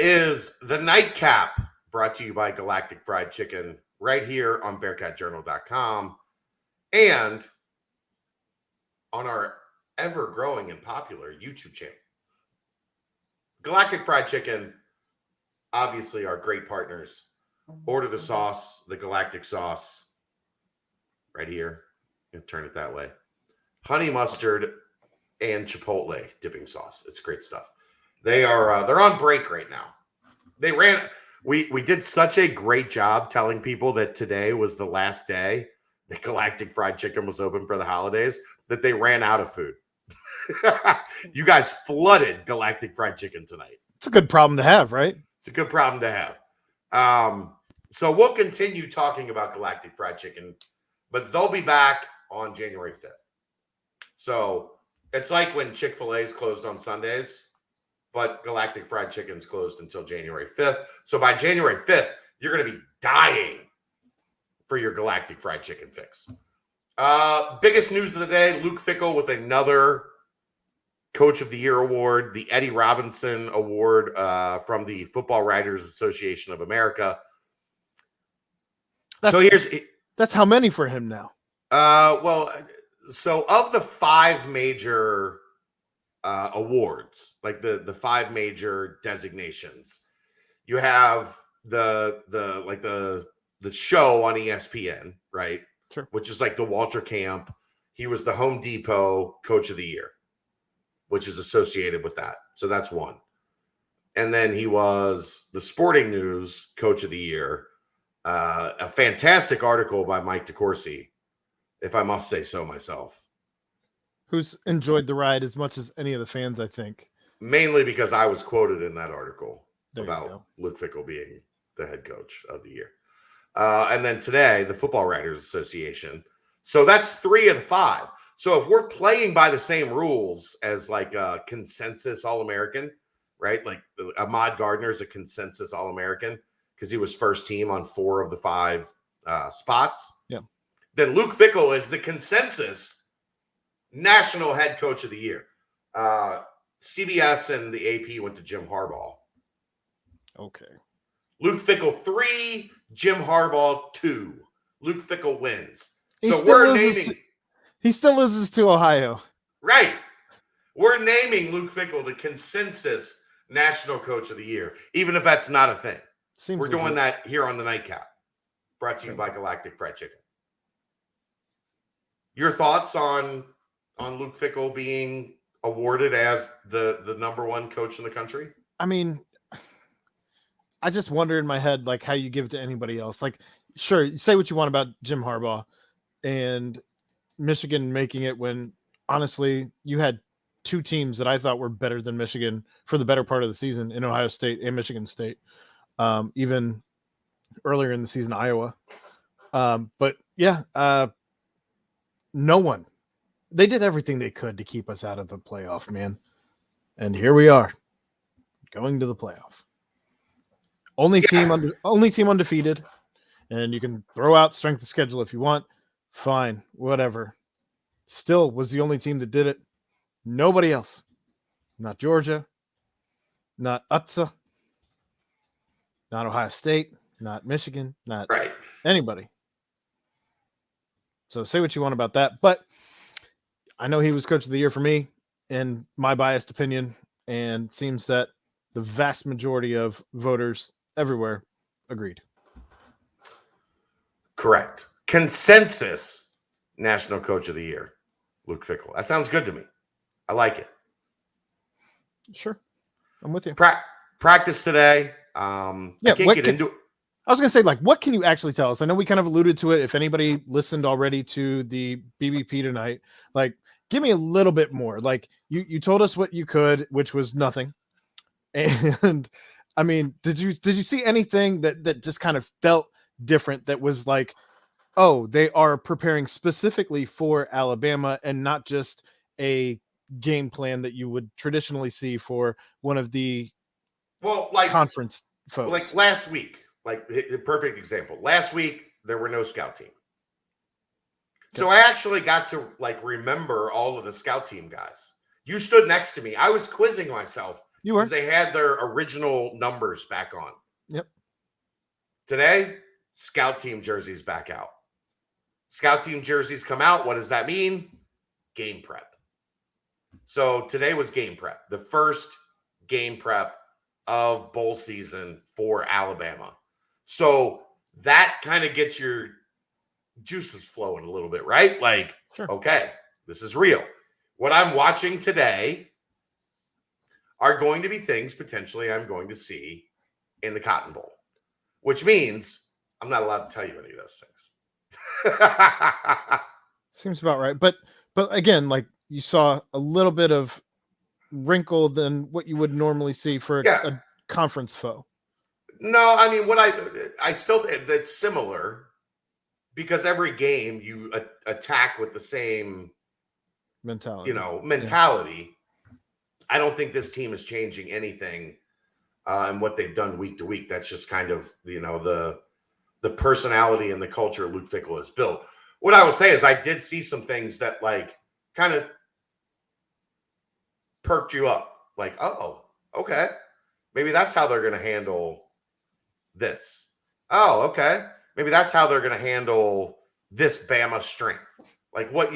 is the Nightcap, brought to you by Galactic Fried Chicken, right here on BearcatJournal.com and on our ever-growing and popular YouTube channel. Galactic Fried Chicken, obviously our great partners. Order the sauce, the Galactic sauce, right here. Turn it that way. Honey mustard and chipotle dipping sauce. It's great stuff. They're on break right now. We did such a great job telling people that today was the last day that Galactic Fried Chicken was open for the holidays that they ran out of food. You guys flooded Galactic Fried Chicken tonight. It's a good problem to have, right? It's a good problem to have. So we'll continue talking about Galactic Fried Chicken, but they'll be back on January 5th. So it's like when Chick-fil-A's closed on Sundays, but Galactic Fried Chicken's closed until January 5th. So by January 5th, you're going to be dying for your Galactic Fried Chicken fix. Biggest news of the day, Luke Fickell with another Coach of the Year award, the Eddie Robinson Award from the Football Writers Association of America. That's how many for him now? So of the 5 major awards, like the 5 major designations, you have the show on ESPN, right? Sure. Which is like the Walter Camp. He was the Home Depot Coach of the Year, which is associated with that. So that's one. And then he was the Sporting News Coach of the Year. A fantastic article by Mike DeCourcy, if I must say so myself. Who's enjoyed the ride as much as any of the fans, I think. Mainly because I was quoted in that article there about Luke Fickell being the head coach of the year. And then today, the Football Writers Association. So that's 3 of the 5. So if we're playing by the same rules as like a consensus All-American, right? Like Ahmad Gardner is a consensus All-American because he was first team on 4 of the 5 spots. Yeah. Then Luke Fickell is the consensus National Head Coach of the Year. CBS and the AP went to Jim Harbaugh. Okay. Luke Fickell 3, Jim Harbaugh 2. Luke Fickell wins. He still loses to Ohio. Right. We're naming Luke Fickell the consensus National Coach of the Year, even if that's not a thing. We're doing that here on the Nightcap, brought to you by Galactic Fried Chicken. Your thoughts on Luke Fickell being awarded as the number 1 coach in the country? I mean, I just wonder in my head, like, how you give it to anybody else. Like, sure, you say what you want about Jim Harbaugh and Michigan making it when, honestly, you had 2 teams that I thought were better than Michigan for the better part of the season in Ohio State and Michigan State. Even earlier in the season, Iowa. But yeah, no one. They did everything they could to keep us out of the playoff, man. And here we are, going to the playoff. Only team undefeated, and you can throw out strength of schedule if you want. Fine, whatever. Still was the only team that did it. Nobody else. Not Georgia, not UTSA, not Ohio State, not Michigan, not anybody. So say what you want about that, but I know he was Coach of the Year for me, in my biased opinion, and it seems that the vast majority of voters everywhere agreed. Correct. Consensus National Coach of the Year, Luke Fickell. That sounds good to me. I like it. Sure. I'm with you. Practice today. I can't get into it. I was going to say, like, what can you actually tell us? I know we kind of alluded to it. If anybody listened already to the BBP tonight, like, give me a little bit more. Like, you told us what you could, which was nothing. And I mean, did you see anything that just kind of felt different, that was like, oh, they are preparing specifically for Alabama and not just a game plan that you would traditionally see for one of the conference foes? Like last week, like the perfect example. Last week, there were no scout team. So I actually got to like remember all of the scout team guys. You stood next to me. I was quizzing myself You were. Because they had their original numbers back on. Yep. Today, scout team jerseys back out. Scout team jerseys come out. What does that mean? Game prep. So today was game prep. The first game prep of bowl season for Alabama. So that kind of gets your juices flowing a little bit, right? Like, Sure. Okay, this is real. What I'm watching today are going to be things potentially I'm going to see in the Cotton Bowl, which means I'm not allowed to tell you any of those things. Seems about right. But again, like you saw a little bit of wrinkle than what you would normally see for a conference foe. No, I mean, I still, that's similar because every game you attack with the same mentality. Yeah. I don't think this team is changing anything in what they've done week to week. That's just kind of, the personality and the culture Luke Fickell has built. What I would say is I did see some things that like kind of perked you up. Like, oh, okay. Maybe that's how they're going to handle this. Oh, okay. Maybe that's how they're going to handle this Bama strength. Like what,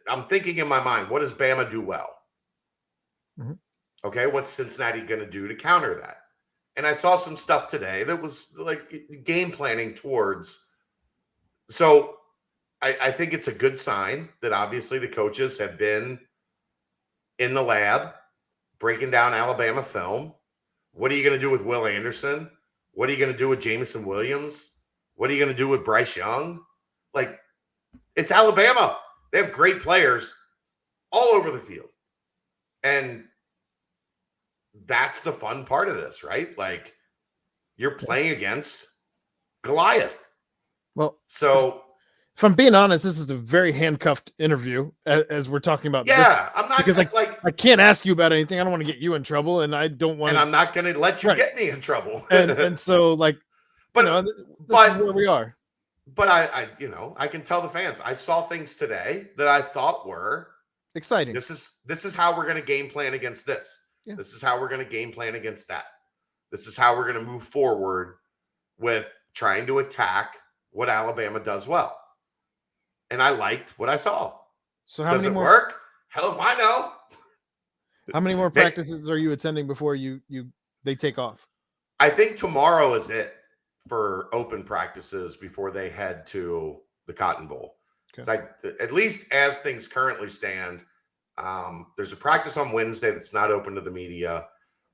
I'm thinking in my mind, what does Bama do well? Mm-hmm. Okay. What's Cincinnati going to do to counter that? And I saw some stuff today that was like game planning towards. So I think it's a good sign that obviously the coaches have been in the lab breaking down Alabama film. What are you going to do with Will Anderson? What are you going to do with Jameson Williams? What are you going to do with Bryce Young? Like, it's Alabama. They have great players all over the field. And that's the fun part of this, right? Like, you're playing against Goliath. Well, so if I'm being honest, this is a very handcuffed interview as we're talking about. Yeah, I'm not because I can't ask you about anything. I don't want to get you in trouble, and I don't want. And I'm not going to let you get me in trouble. and so this is where we are. But I can tell the fans I saw things today that I thought were exciting. This is how we're going to game plan against this. Yeah. This is how we're going to game plan against that. This is how we're going to move forward with trying to attack what Alabama does well. And I liked what I saw. So how many more work? Hell if I know. How many more practices are you attending before they take off? I think tomorrow is it for open practices before they head to the Cotton Bowl. Okay. At least as things currently stand, there's a practice on Wednesday that's not open to the media.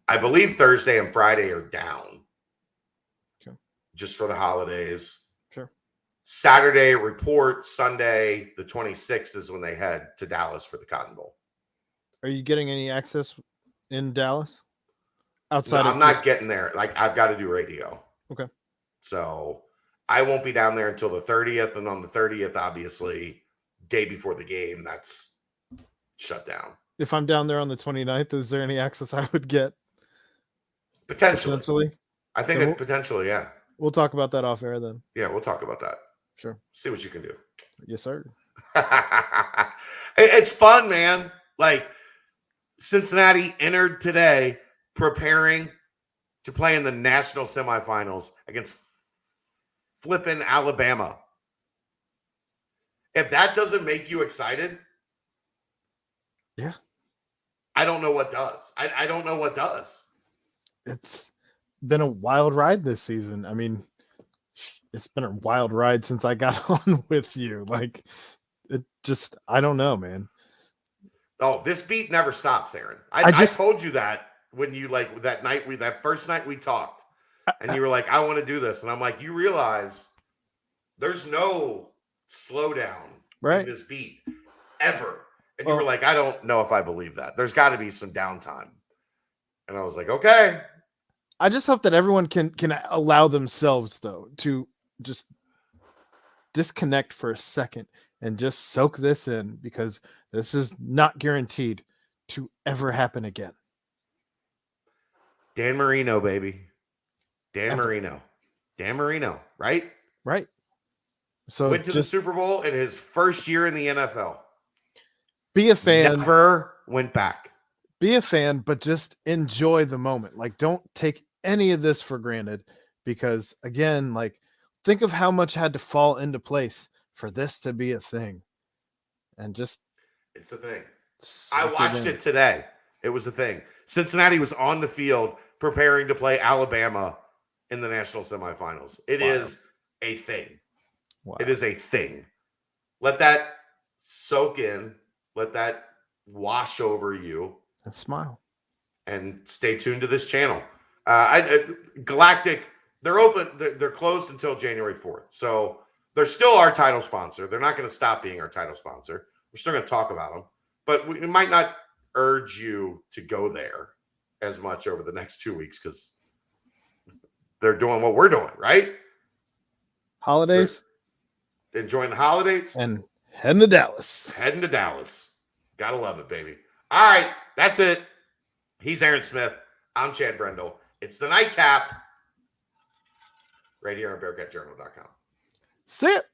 I believe Thursday and Friday are down. Okay. Just for the holidays. Sure. Saturday report, Sunday, the 26th is when they head to Dallas for the Cotton Bowl. Are you getting any access in Dallas? I'm not getting there. Like, I've got to do radio. Okay. So I won't be down there until the 30th. And on the 30th, obviously, day before the game, that's shut down. If I'm down there on the 29th, is there any access I would get? Potentially. I think potentially, yeah. We'll talk about that off air then. Yeah, we'll talk about that. Sure. See what you can do. Yes, sir. It's fun, man. Like, Cincinnati entered today preparing to play in the national semifinals against flipping Alabama. If that doesn't make you excited, yeah, I don't know what does. I don't know what does. It's been a wild ride this season. I mean, it's been a wild ride since I got on with you. Like, I don't know, man. Oh, this beat never stops, Aaron. I told you that when you that first night we talked, and you were like, I want to do this. And I'm like, you realize there's no slowdown in this beat ever. And you were like, I don't know if I believe that. There's got to be some downtime. And I was like, okay. I just hope that everyone can allow themselves, though, to just disconnect for a second and just soak this in, because this is not guaranteed to ever happen again. Dan Marino, baby. Dan Marino, right? Right. So went to the Super Bowl in his first year in the NFL. Be a fan. Never went back. be a fan, but just enjoy the moment. Like, don't take any of this for granted, because again, like, think of how much had to fall into place for this to be a thing, and just It's a thing. I soak watched in. it today. It was a thing. Cincinnati was on the field preparing to play Alabama in the national semifinals. It Wild. is a thing. Wow. It is a thing. Let that soak in. Let that wash over you. And smile. And stay tuned to this channel. Galactic, they're open. They're closed until January 4th. So they're still our title sponsor. They're not going to stop being our title sponsor. We're still going to talk about them. But we might not urge you to go there as much over the next 2 weeks because they're doing what we're doing, right? Holidays. They're enjoying the holidays. And heading to Dallas. Heading to Dallas. Gotta love it, baby. All right, that's it. He's Aaron Smith. I'm Chad Brendel. It's the Nightcap right here on BearcatJournal.com. See it.